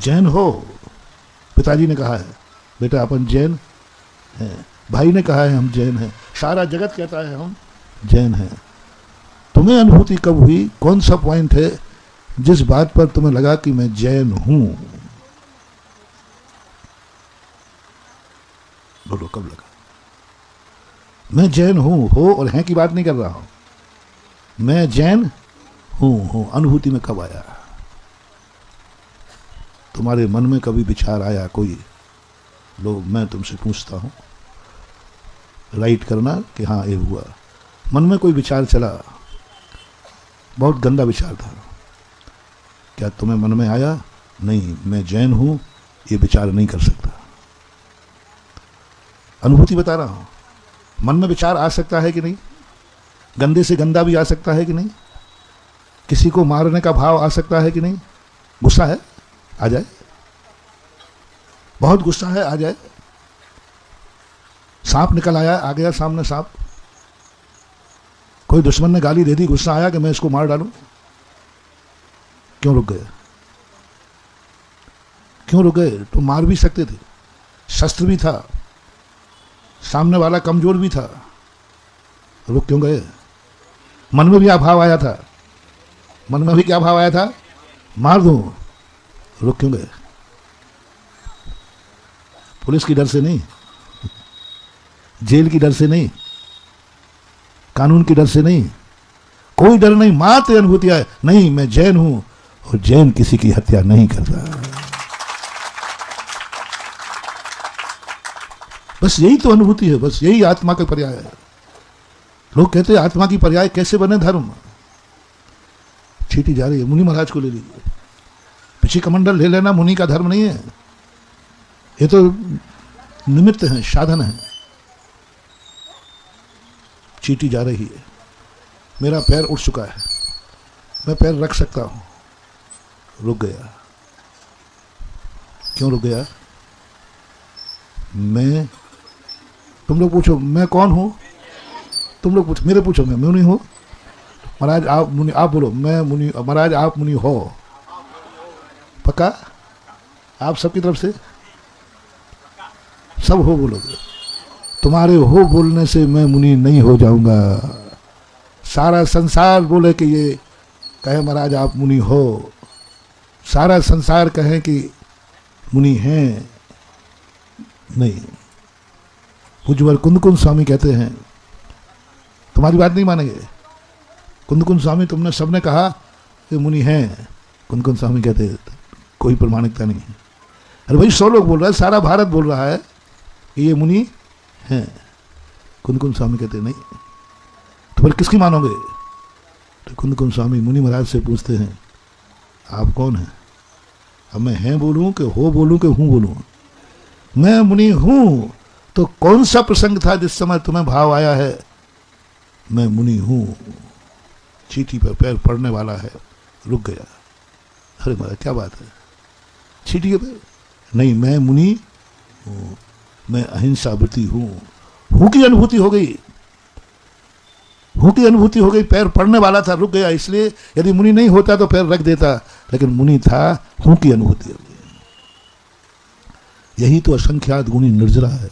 जैन हो? पिताजी ने कहा है बेटा अपन जैन हैं, भाई ने कहा है हम जैन हैं, सारा जगत कहता है हम जैन हैं। तुम्हें अनुभूति कब हुई? कौन सा पॉइंट है जिस बात पर तुम्हें लगा कि मैं जैन हूं? बोलो कब लगा? मैं जैन हूं, हो और हैं की बात नहीं कर रहा हूं, मैं जैन हूं अनुभूति में कब आया? तुम्हारे मन में कभी विचार आया कोई? लोग, मैं तुमसे पूछता हूं, राइट करना कि हाँ ये हुआ। मन में कोई विचार चला, बहुत गंदा विचार था, क्या तुम्हें मन में आया? नहीं, मैं जैन हूं ये विचार नहीं कर सकता। अनुभूति बता रहा हूं। मन में विचार आ सकता है कि नहीं? गंदे से गंदा भी आ सकता है कि नहीं? किसी को मारने का भाव आ सकता है कि नहीं? गुस्सा है, आ जाए। बहुत गुस्सा है, आ जाए। सांप निकल आया, आ गया सामने सांप। कोई दुश्मन ने गाली दे दी, गुस्सा आया कि मैं इसको मार डालूं। क्यों रुक गए? क्यों रुक गए? तो मार भी सकते थे, शस्त्र भी था, सामने वाला कमजोर भी था, रुक क्यों गए? मन में भी भाव आया था, मन में भी क्या भाव आया था? मार दूं, रुक क्यों गए? पुलिस की डर से नहीं, जेल की डर से नहीं, कानून की डर से नहीं, कोई डर नहीं, मात्र अनुभूति है, नहीं मैं जैन हूं और जैन किसी की हत्या नहीं करता। बस यही तो अनुभूति है, बस यही आत्मा का पर्याय है। लोग कहते हैं आत्मा की पर्याय कैसे बने धर्म? चीटी जा रही है, मुनि महाराज को ले लीजिए, पिछी कमंडल ले लेना मुनि का धर्म नहीं है, ये तो निमित्त है, साधन है। चीटी जा रही है, मेरा पैर उठ चुका है, मैं पैर रख सकता हूं, रुक गया। क्यों रुक गया? मैं, तुम लोग पूछो मैं कौन हूं? तुम लोग पूछो, मेरे पूछो मैं मुनि हूं? महाराज आप मुनि, आप बोलो मैं मुनि, महाराज आप मुनि हो? पक्का? आप सबकी तरफ से सब हो बोलोगे? तुम्हारे हो बोलने से मैं मुनि नहीं हो जाऊंगा। सारा संसार बोले कि ये कहे महाराज आप मुनि हो, सारा संसार कहे कि मुनि हैं, नहीं। पूज्यवर कुंदकुंद स्वामी कहते हैं, तुम्हारी बात नहीं मानेंगे। कुंदकुंद स्वामी, तुमने सबने कहा कि मुनि हैं, कुंदकुंद स्वामी कहते हैं कोई प्रमाणिकता नहीं है। अरे भाई 100 लोग बोल रहा है, सारा भारत बोल रहा है कि ये मुनि हैं। कुंदकुंद स्वामी कहते नहीं, तो फिर किसकी मानोगे? तो कुंदकुंद स्वामी मुनि महाराज से पूछते हैं आप कौन हैं? अब मैं हैं बोलूं कि हो बोलूं कि हूं बोलूं? मैं मुनि हूं। तो कौन सा प्रसंग था जिस समय तुम्हें भाव आया है मैं मुनि हूं? चीटी पर पैर पड़ने वाला है, रुक गया। अरे महाराज क्या बात है, चीटी के पैर? नहीं, मैं मुनि हूं, मैं अहिंसा व्रती हूं। हूं की अनुभूति हो गई, हूं की अनुभूति हो गई, पैर पड़ने वाला था, रुक गया। इसलिए यदि मुनि नहीं होता तो पैर रख देता, लेकिन मुनि था, हूं की अनुभूति हो गई। यही तो असंख्यात गुणी निर्जरा है।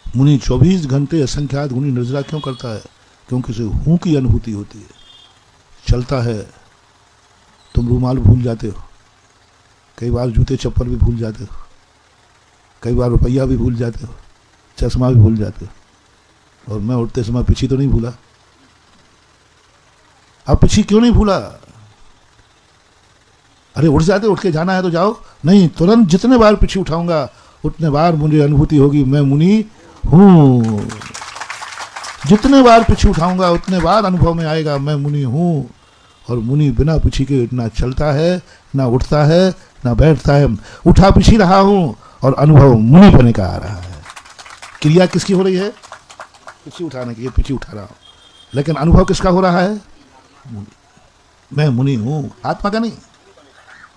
मुनि 24 घंटे असंख्यात गुणी निर्जरा क्यों करता है? क्योंकि उसे हूं की अनुभूति होती है। चलता है, तुम रूमाल भूल जाते हो, कई बार जूते चप्पल भी भूल जाते हो, कई बार रुपया भी भूल जाते हो, चश्मा भी भूल जाते हो। और मैं उठते समय पिछी तो नहीं भूला। अब पिछी क्यों नहीं भूला? अरे उठ जाते, उठ के जाना है तो जाओ। नहीं, तुरंत जितने बार पिछी उठाऊंगा उतने बार मुझे अनुभूति होगी मैं मुनि हूं। जितने बार पिछी उठाऊंगा उतने बार अनुभव में आएगा मैं मुनि हूं। और मुनि बिना पिछी के ना चलता है, ना उठता है, ना बैठता है। उठा पिछी रहा हूं और अनुभव मुनि बने का आ रहा है। क्रिया किसकी हो रही है? पिछी उठाने की, ये पिछी उठा रहा हूं, लेकिन अनुभव किसका हो रहा है? मैं मुनि हूं, आत्मा का नहीं।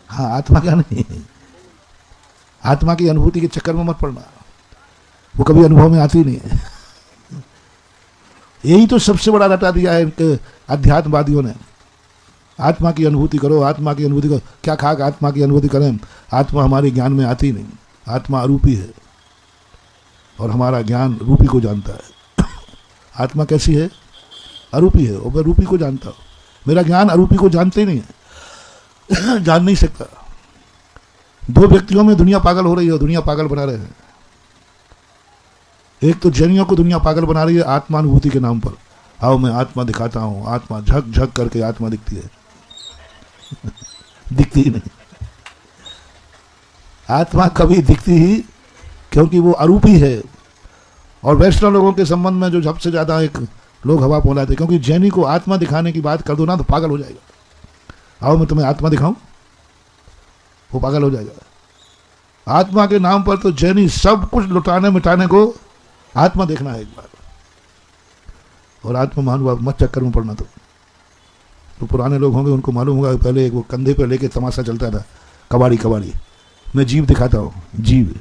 हाँ, आत्मा का नहीं। आत्मा की अनुभूति के चक्कर में मत पड़ना, वो कभी अनुभव में आती नहीं है। यही तो सबसे बड़ा रटा दिया है अध्यात्मवादियों ने। आत्मा की अनुभूति करो, आत्मा की अनुभूति करो। क्या खा के आत्मा की अनुभूति करें? आत्मा हमारे ज्ञान में आती नहीं। आत्मा अरूपी है और हमारा ज्ञान रूपी को जानता है। आत्मा कैसी है? अरूपी है और मैं रूपी को जानता हूँ। मेरा ज्ञान अरूपी को जानते ही नहीं है, जान नहीं सकता। दो व्यक्तियों में दुनिया पागल हो रही है, दुनिया पागल बना रहे हैं। एक तो जैनियों को दुनिया पागल बना रही है आत्मानुभूति के नाम पर। आओ मैं आत्मा दिखाता हूं, आत्मा झक झक करके आत्मा दिखती है। दिखती ही नहीं। आत्मा कभी दिखती ही, क्योंकि वो अरूपी है। और वैष्णव लोगों के संबंध में जो सबसे ज्यादा एक लोग हवा फैलाते, क्योंकि जैनी को आत्मा दिखाने की बात कर दो ना तो पागल हो जाएगा। आओ मैं तुम्हें आत्मा दिखाऊं, वो पागल हो जाएगा। आत्मा के नाम पर तो जैनी सब कुछ लुटाने मिटाने को आत्मा देखना है एक बार। और आत्मा महानुभाव मत चक्कर में पड़ना। तो पुराने लोग होंगे उनको मालूम होगा, पहले एक वो कंधे पे लेके तमाशा चलता था, कबाड़ी कबाड़ी। मैं जीव दिखाता हूँ, जीव,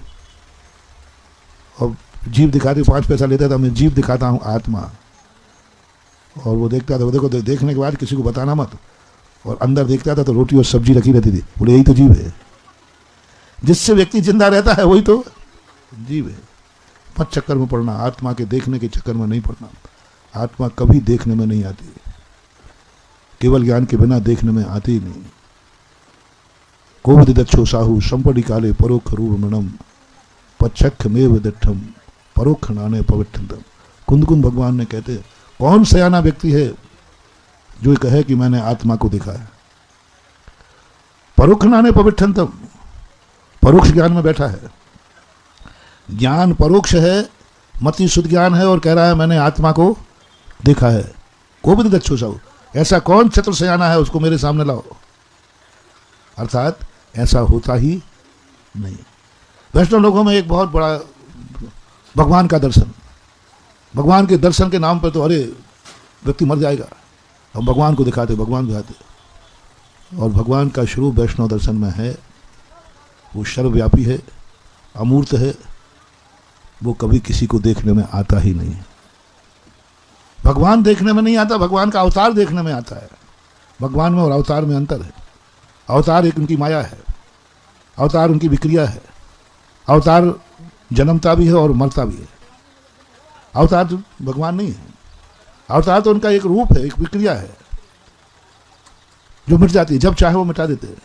और जीव दिखाते 5 पैसा लेता था। मैं जीव दिखाता हूँ आत्मा। और वो देखता था, वो देखो देखने के बाद किसी को बताना मत। और अंदर देखता था तो रोटी और सब्जी रखी रहती थी। बोले यही तो जीव है, जिससे व्यक्ति जिंदा रहता है वही तो जीव है। मत चक्कर में पड़ना, आत्मा के देखने के चक्कर में नहीं पड़ना। आत्मा कभी देखने में नहीं आती, केवल ज्ञान के बिना देखने में आती ही नहीं। कोविद दक्षो साहू संपड़ी काले परोक्ष रूप मृणम पच्छख मेव दक्षम परोक्ष नाने पवित्रतम। कुंद कुंद भगवान ने कहते, कौन सयाना व्यक्ति है जो कहे कि मैंने आत्मा को देखा है? परोक्ष नाने पवित्रतम, परोक्ष ज्ञान में बैठा है। ज्ञान परोक्ष है, मति शुद्ध ज्ञान है, और कह रहा है मैंने आत्मा को देखा है। कोविद दक्षो साहू, ऐसा कौन चतुर सयाना है, उसको मेरे सामने लाओ। अर्थात ऐसा होता ही नहीं। वैष्णव लोगों में एक बहुत बड़ा भगवान का दर्शन, भगवान के दर्शन के नाम पर तो अरे व्यक्ति मर जाएगा। हम भगवान को दिखाते, भगवान दिखाते। और भगवान का स्वरूप वैष्णव दर्शन में है। वो सर्वव्यापी है, अमूर्त है, वो कभी किसी को देखने में आता ही नहीं है। भगवान देखने में नहीं आता, भगवान का अवतार देखने में आता है। भगवान में और अवतार में अंतर है। अवतार एक उनकी माया है, अवतार उनकी विक्रिया है। अवतार जन्मता भी है और मरता भी है। अवतार तो भगवान नहीं है। अवतार तो उनका एक रूप है, एक विक्रिया है जो मिट जाती है, जब चाहे वो मिटा देते हैं।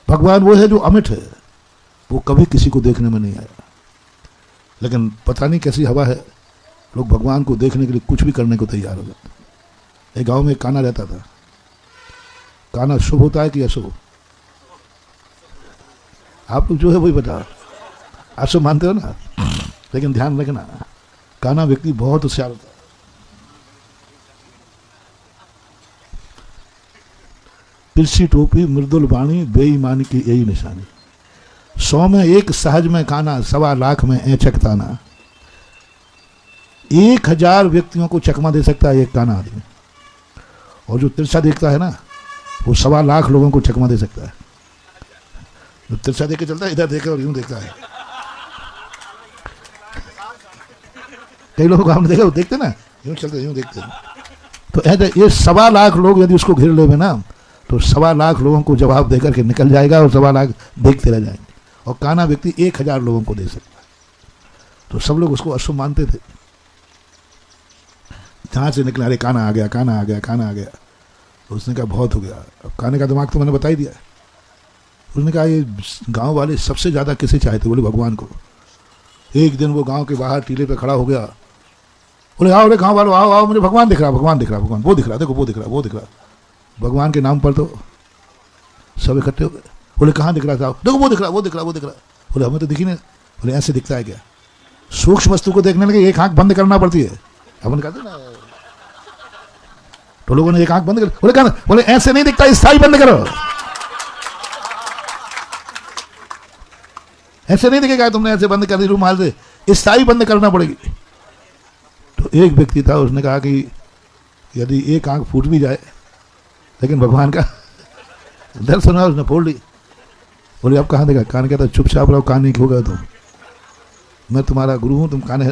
भगवान वो है जो अमिट है, वो कभी किसी को देखने में नहीं आया। लेकिन पता नहीं कैसी हवा है, लोग भगवान को देखने के लिए कुछ भी करने को तैयार हो जाते। एक गांव में एक काना रहता था। काना शुभ होता है कि अशुभ? आप लोग जो है वही बता, अशुभ मानते हो ना, लेकिन ध्यान रखना, काना व्यक्ति बहुत होशियार होता है। तिरछी टोपी मृदुल वाणी बेईमानी की यही निशानी। 100 में एक सहज में काना, 1.25 लाख में ऐचक ताना। 1000 व्यक्तियों को चकमा दे सकता है एक काना आदमी। और जो तिरछा देखता है ना, वो 1.25 लाख लोगों को चकमा दे सकता है। जो तिरछा देख के चलता है, इधर देखे और यूं देखता है। कई लोगों को हमने देखा, वो देखते ना यूं चलते, यूं देखते। तो ऐसे ये 1.25 लाख लोग यदि उसको घेर ले ना, तो 1.25 लाख लोगों को जवाब देकर के निकल जाएगा और 1.25 लाख देखते रह जाएंगे। और काना व्यक्ति 1000 लोगों को दे सकता है। तो सब लोग उसको अशुभ मानते थे। जहां से निकला, अरे काना आ गया, काना आ गया, काना आ गया। तो उसने कहा बहुत हो गया। अब काने का दिमाग तो मैंने बता ही दिया। उसने कहा ये गांव वाले सबसे ज्यादा किसे चाहते? बोले भगवान को। एक दिन वो गांव के बाहर टीले पे खड़ा हो गया। बोले आओ रे गांव वालों, आओ आओ, मुझे भगवान दिख रहा, भगवान दिख रहा, भगवान वो दिख रहा, देखो वो दिख रहा, वो दिख रहा। भगवान के नाम पर तो सब इकट्ठे हो गए। बोले कहाँ दिख रहा था? देखो वो दिख रहा, वो दिख रहा, वो दिख रहा। बोले हमें तो दिखी नहीं। बोले ऐसे दिखता है क्या? सूक्ष्म वस्तु को देखने लगे एक आंख बंद करना पड़ती है। अपन कहते ना, तो लोगों ने एक आंख बंद कर। बोले कहा, बोले ऐसे नहीं दिखता, स्थायी बंद करो। ऐसे नहीं दिखेगा, तुमने ऐसे बंद कर दी रूमाल से, स्थायी बंद करना पड़ेगी। तो एक व्यक्ति था, उसने कहा कि यदि एक आंख फूट भी जाए लेकिन भगवान का दर्शन हुआ, उसने फोड़ ली। बोले अब कहाँ देखा? कान कहता चुपचाप रहो, कान नहीं होगा तुम, मैं तुम्हारा गुरु हूँ, तुम काने।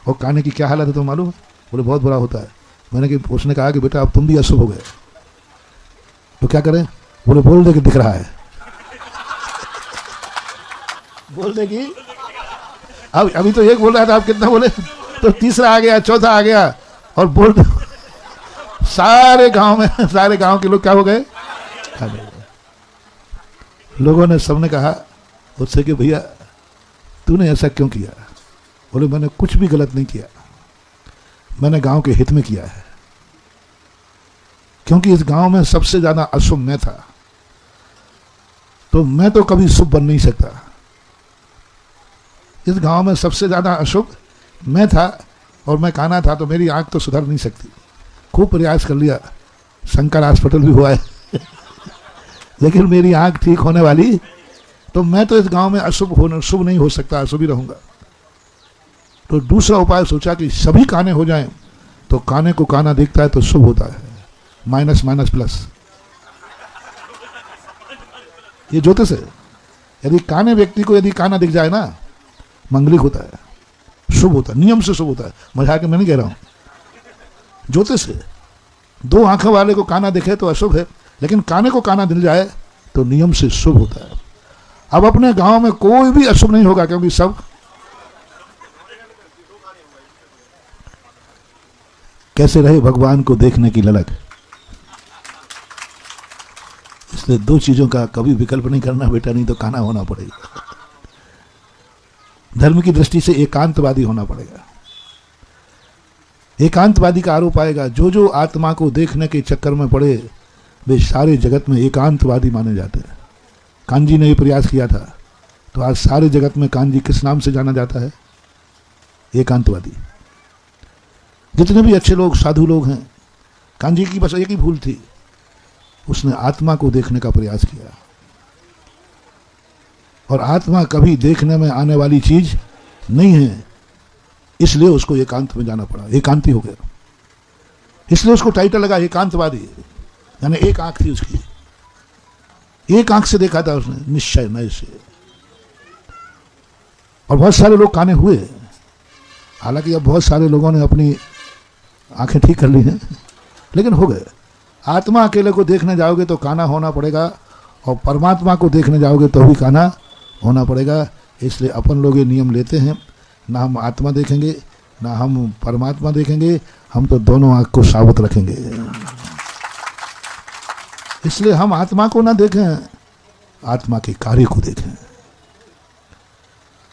और काने की क्या हालत है तुम मालूम? बोले बहुत बुरा होता है। मैंने कि उसने कहा कि बेटा अब तुम भी अशुभ हो गए। तो क्या करें? बोले बोल दे कि दिख रहा है, बोल दे कि अब अभी तो एक बोल रहा था, आप कितना बोले? तो तीसरा आ गया, चौथा आ गया, और बोल दे। सारे गांव के लोग क्या हो गए? लोगों ने सबने कहा उससे कि भैया तूने ऐसा क्यों किया? बोले मैंने कुछ भी गलत नहीं किया, मैंने गांव के हित में किया है, क्योंकि इस गांव में सबसे ज्यादा अशुभ मैं था, तो मैं तो कभी शुभ बन नहीं सकता। इस गांव में सबसे ज्यादा अशुभ मैं था और मैं काना था, तो मेरी आंख तो सुधर नहीं सकती। खूब प्रयास कर लिया, शंकर हॉस्पिटल भी हुआ है लेकिन मेरी आंख ठीक होने वाली, तो मैं तो इस गांव में शुभ नहीं हो सकता, अशुभ ही रहूंगा। तो दूसरा उपाय सोचा कि सभी काने हो जाएं, तो काने को काना दिखता है तो शुभ होता है, माइनस माइनस प्लस। ये ज्योतिष है। यदि काने व्यक्ति को यदि काना दिख जाए ना, मंगलिक होता है, शुभ होता है, नियम से शुभ होता है। मजाक में नहीं कह रहा हूं, ज्योतिष है। दो आंखों वाले को काना दिखे तो अशुभ है, लेकिन काने को काना दिल जाए तो नियम से शुभ होता है। अब अपने गांव में कोई भी अशुभ नहीं होगा, क्योंकि सब कैसे रहे भगवान को देखने की ललक। इसलिए दो चीजों का कभी विकल्प नहीं करना बेटा, नहीं तो काना होना पड़ेगा। धर्म की दृष्टि से एकांतवादी होना पड़ेगा। एकांतवादी का आरोप आएगा, जो जो आत्मा को देखने के चक्कर में पड़े वे सारे जगत में एकांतवादी माने जाते हैं। कान्जी ने यह प्रयास किया था, तो आज सारे जगत में कान्जी किस नाम से जाना जाता है? एकांतवादी। जितने भी अच्छे लोग, साधु लोग हैं, कान्जी की बस एक ही भूल थी, उसने आत्मा को देखने का प्रयास किया, और आत्मा कभी देखने में आने वाली चीज नहीं है, इसलिए उसको एकांत में जाना पड़ा, एकांती हो गया। इसलिए उसको टाइटल लगा एकांतवादी, यानी एक आंख थी उसकी, एक आंख से देखा था उसने, निश्चय नय से। और बहुत सारे लोग काने हुए, हालांकि अब बहुत सारे लोगों ने अपनी आंखें ठीक कर ली हैं, लेकिन हो गए। आत्मा अकेले को देखने जाओगे तो काना होना पड़ेगा, और परमात्मा को देखने जाओगे तो भी काना होना पड़ेगा। इसलिए अपन लोग ये नियम लेते हैं, ना हम आत्मा देखेंगे ना हम परमात्मा देखेंगे, हम तो दोनों आंख को सावत रखेंगे। इसलिए हम आत्मा को ना देखें, आत्मा के कार्य को देखें।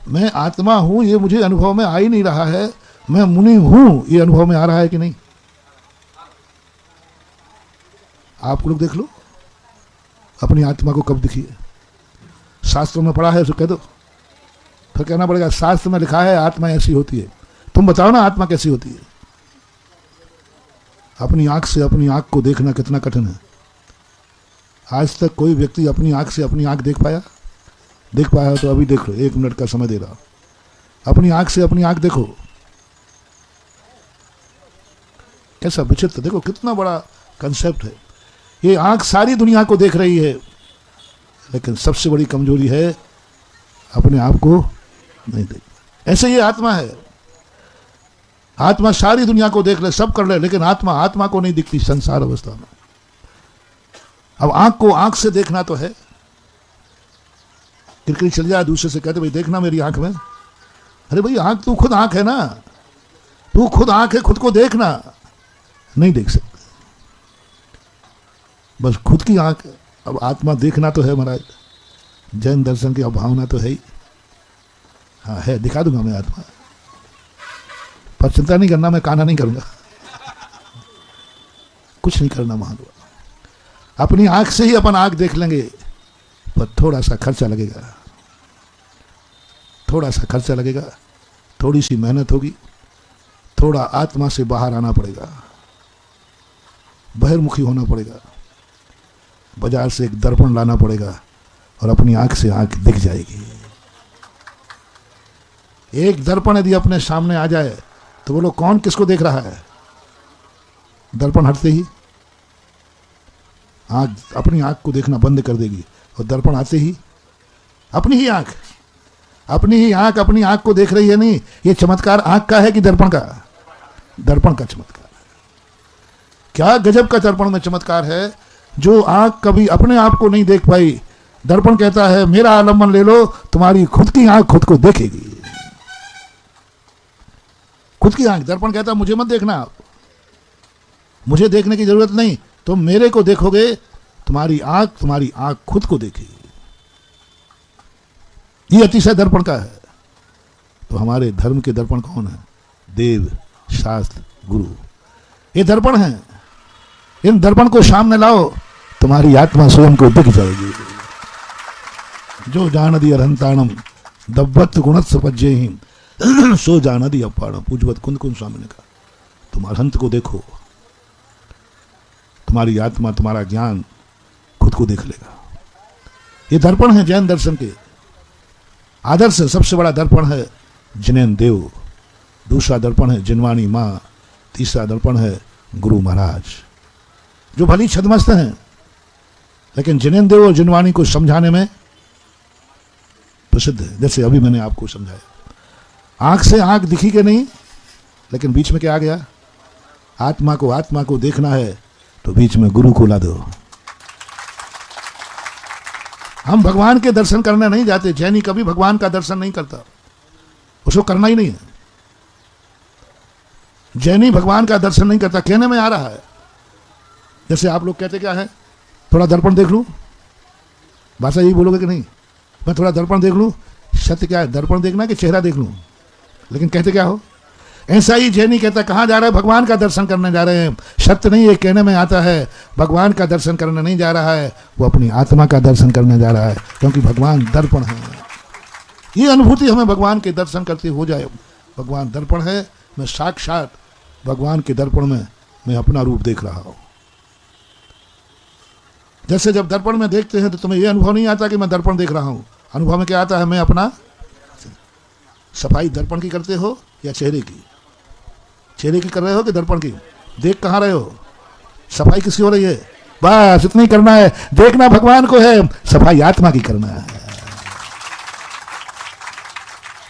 मैं आत्मा हूं ये मुझे अनुभव में आ ही नहीं रहा है, मैं मुनि हूं ये अनुभव में आ रहा है कि नहीं? आप लोग देख लो अपनी आत्मा को कब दिखी है। शास्त्रों में पढ़ा है तो कह दो, फिर कहना पड़ेगा शास्त्र में लिखा है आत्मा ऐसी होती है। तुम बताओ ना आत्मा कैसी होती है? अपनी आंख से अपनी आंख को देखना कितना कठिन है। आज तक कोई व्यक्ति अपनी आंख से अपनी आंख देख पाया? देख पाया तो अभी देख लो, 1 मिनट का समय दे रहा। अपनी आंख से अपनी आंख देखो, कैसा विचित्र, देखो कितना बड़ा कंसेप्ट है। ये आंख सारी दुनिया को देख रही है, लेकिन सबसे बड़ी कमजोरी है अपने आप को नहीं देख। ऐसे ये आत्मा है, आत्मा सारी दुनिया को देख ले, सब कर ले, लेकिन आत्मा को नहीं दिखती संसार अवस्था में। अब आंख को आंख से देखना तो है, क्रिकेट चल जाए दूसरे से कहते भाई देखना मेरी आंख में, अरे भाई आंख तू खुद आंख है ना, तू खुद आंख है, खुद को देखना। नहीं देख सकते, बस खुद की आंख। अब आत्मा देखना तो है महाराज, जैन दर्शन की अभावना तो है ही। हाँ है, दिखा दूंगा मैं आत्मा, पर चिंता नहीं करना, मैं काना नहीं करूंगा कुछ नहीं करना महानुभाव। अपनी आंख से ही अपन आंख देख लेंगे, पर थोड़ा सा खर्चा लगेगा, थोड़ा सा खर्चा लगेगा, थोड़ी सी मेहनत होगी, थोड़ा आत्मा से बाहर आना पड़ेगा, बहिर्मुखी होना पड़ेगा, बाजार से एक दर्पण लाना पड़ेगा, और अपनी आंख से आंख दिख जाएगी। एक दर्पण यदि अपने सामने आ जाए तो बोलो कौन किसको देख रहा है? दर्पण हटते ही आंख अपनी आंख को देखना बंद कर देगी, और दर्पण आते ही अपनी ही आंख अपनी आंख को देख रही है। नहीं, ये चमत्कार आंख का है कि दर्पण का? दर्पण का चमत्कार। क्या गजब का दर्पण में चमत्कार है। जो आंख कभी अपने आप को नहीं देख पाई, दर्पण कहता है मेरा आलम्बन ले लो, तुम्हारी खुद की आंख खुद को देखेगी। खुद की आंख, दर्पण कहता है मुझे मत देखना आप, मुझे देखने की जरूरत नहीं, तुम मेरे को देखोगे, तुम्हारी आंख खुद को देखेगी। ये अतिशय दर्पण का है। तो हमारे धर्म के दर्पण कौन है? देव, शास्त्र, गुरु, ये दर्पण है। इन दर्पण को सामने लाओ, तुम्हारी आत्मा स्वयं को दिख जाएगी। जो जानदी अरहंताणम दब्बत गुणत्स पज्जेहिम सो जानदी अपाणम। पूज्यवत कुंद कुंद स्वामी ने कहा, तुम अरहंत को देखो, तुम्हारी आत्मा, तुम्हारा ज्ञान खुद को देख लेगा। ये दर्पण है जैन दर्शन के आदर्श। सबसे बड़ा दर्पण है जिनेन देव, दूसरा दर्पण है जिनवाणी माँ, तीसरा दर्पण है गुरु महाराज, जो भली छदमस्त हैं, लेकिन जिनेन देव और जिनवाणी को समझाने में प्रसिद्ध है। जैसे अभी मैंने आपको समझाया, आंख से आंख दिखी के नहीं, लेकिन बीच में क्या आ गया? आत्मा को देखना है तो बीच में गुरु को ला दो। हम भगवान के दर्शन करने नहीं जाते। जैनी कभी भगवान का दर्शन नहीं करता, उसको करना ही नहीं है। जैनी भगवान का दर्शन नहीं करता, कहने में आ रहा है। जैसे आप लोग कहते क्या है, थोड़ा दर्पण देख लूं, भाषा यही बोलोगे कि नहीं, मैं थोड़ा दर्पण देख लूं। सत्य क्या है? दर्पण देखना कि चेहरा देख लूं? लेकिन कहते क्या हो? ऐसा ही जैनी कहता है, कहाँ जा रहे हैं? भगवान का दर्शन करने जा रहे हैं। सत्य नहीं, ये कहने में आता है, भगवान का दर्शन करने नहीं जा रहा है, वो अपनी आत्मा का दर्शन करने जा रहा है, क्योंकि भगवान दर्पण है। ये अनुभूति हमें भगवान के दर्शन करते हो जाए। भगवान दर्पण है, मैं साक्षात भगवान के दर्पण में मैं अपना रूप देख रहा हूं। जैसे जब दर्पण में देखते हैं तो तुम्हें यह अनुभव नहीं आता कि मैं दर्पण देख रहा हूं। अनुभव में क्या आता है? मैं अपना सफाई दर्पण की करते हो या चेहरे की? चेहरे की कर रहे हो कि दर्पण की? देख कहाँ रहे हो? सफाई किसकी हो रही है? बस इतना ही करना है। देखना भगवान को है, सफाई आत्मा की करना है।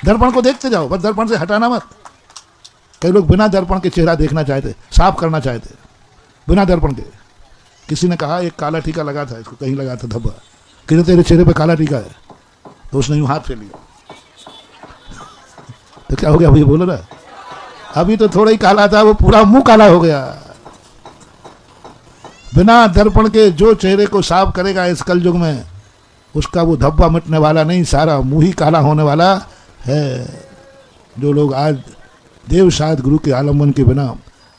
दर्पण को देखते जाओ, बस दर्पण से हटाना मत। कई लोग बिना दर्पण के चेहरा देखना चाहते, साफ करना चाहते, बिना दर्पण के। किसी ने कहा एक काला टीका लगा था, इसको कहीं लगा था धब्बा, कि तेरे चेहरे पे काला टीका है, तो उसने यूं हाथ फेर लिया। तो क्या हो गया? अभी बोलो ना, अभी तो थोड़ा ही काला था, वो पूरा मुंह काला हो गया। बिना दर्पण के जो चेहरे को साफ करेगा इस कलयुग में, उसका वो धब्बा मिटने वाला नहीं, सारा मुंह ही काला होने वाला है। जो लोग आज देव शायद गुरु के आलम्बन के बिना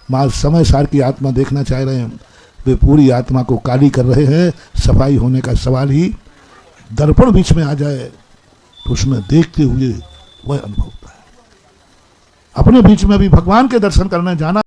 माल समय सार की आत्मा देखना चाह रहे हैं, वे पूरी आत्मा को काली कर रहे हैं। सफाई होने का सवाल ही, दर्पण बीच में आ जाए तो उसमें देखते हुए वह अनुभव होता है। अपने बीच में भी भगवान के दर्शन करने जाना